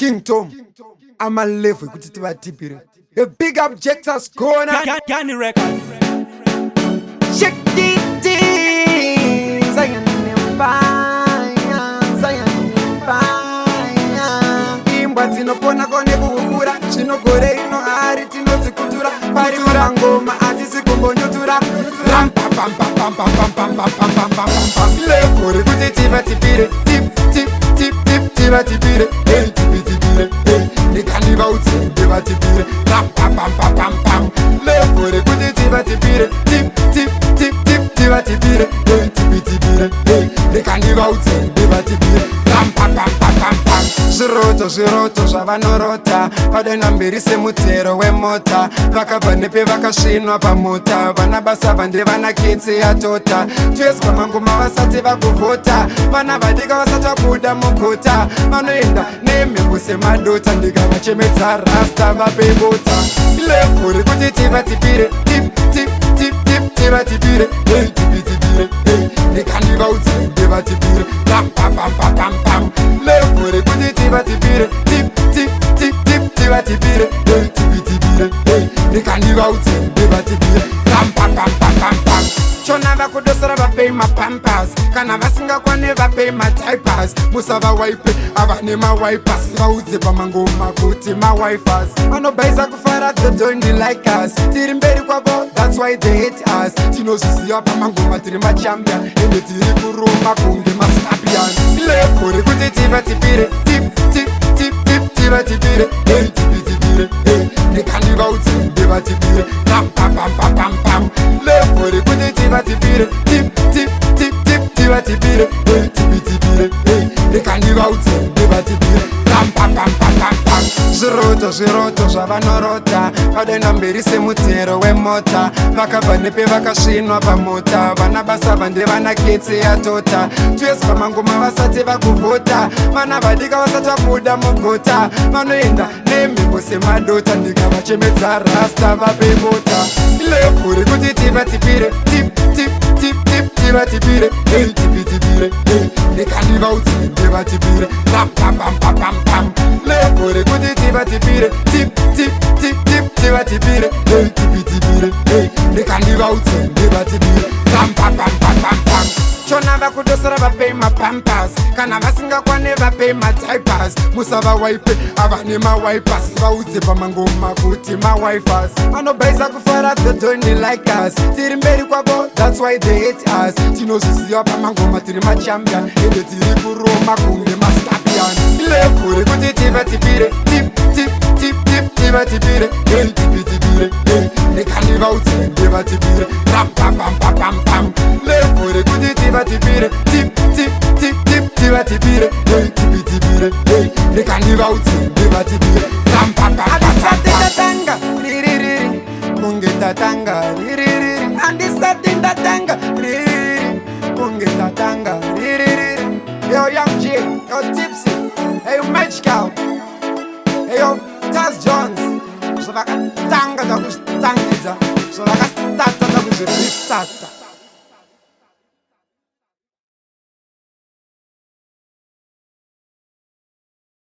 King Tom, I'm a level kuti tivatipire. A big objectors corner. Canny Records. Check it, Zion Empire, Zion Empire. Imba dzinopona kone kukura, chinogore ino hari tinozikutura. Pariura ngoma hatisi kumbonyutura. Ram pam pam pam pam pam pam pam pam pam pam pam pam. Level kuti tivatipire, tip tip tip tip tivatipire. Hey tivatipire, hey. Nikaliva utsi tivatipire. Ram pam pam pam pam pam. Level kuti tivatipire, tip tip tip tip tivatipire. Hey tivatipire, hey. Nikaliva utsi tivatipire. Ram pam pam pam pam pam. Zviroto zvavanorota padena mberi semutero wemota vakabva nepe vakasvinwa pamota vana basa vande vana ketse yatota twezwa mangoma vasati vakuvhota vana vadika vasati vabuda mugota vanoenda nemhepo semadota ndikavachemedza rasta vapebota levhuri kuti tivatipire tip tip tip tip tivatipire hey tipitipire hey ndikandiva utsi ndivatipire pam pam pam pam pam pam levhuri kuti tivatipire tip tip tip tip tivatipire hey tipitipire hey ndikandiva utsi ndivatipire pam pam pam pam pam pam chona vakudosera vapei mapampas kana vasingakwane vapei madiapers musavawaipe avane mawipers vaudze pamangoma kuti mawifers vanobhaisa kufara dhodondilikeus tiri mberi kwavo that's why they hate us tinozviziva pamangoma tiri machampion ende tiri kuruma kunge mascapion levhuri kuti tivatipire tip tip tip tip tivatipire hey tipitipire hey ndikandiva utsi ndivatipire pam pam pam pam pam pam levhuri kuti tivatipire tip tip tip tip tivatipire hey tipitipire hey ndikandiva utsi ndivatipire pam pam pam pam pam pam zviroto zvavanorota padena mberi semutero wemota vakabva nepe vakasvinwa pamota vana basa vande vana ketse yatota twezwa mangoma vasati vakuvhota vana vadika vasati vabuda mugota vanoenda nemhepo semadota ndikavachemedza rasta vapebota levhuri kuti tivatipire tip tip tip tip tivatipire hey tipitipire hey ndikandiva utsi ndivatipire pam pam pam pam pam pam levhuri kuti tivatipire tip tip tip tip tivatipire hey tipitipire hey ndikandiva utsi ndivatipire pam pam pam pam pam pam chona vakudosera vapei mapampas kana vasingakwane vapei madiapers musavawaipe avane mawipers vaudze pamangoma kuti mawifers vanobhaisa kufara dhodondilikeus tiri mberi kwavo that's why they hate us tinozviziva pamangoma tiri machampion ende tiri kuruma kunge mascapion levhuri kuti tivatipire tip tip tip tip tivatipire hey tipitipire hey ndikandiva utsi ndivatipire pam pam pam pam pam pam levhuri kuti tivatipire tip tip tip tip tivatipire hey tipitipire hey ndikandiva utsi ndivatipire pam pam pam andisatindatanga riririri kunge tatanga riririri andisatindatanga riririri kunge tatanga riririri yo Young J yo Tipsy yo Magical yo Taz Jones zvavakatanga takuzvitangidza zvavakastata takuzviristata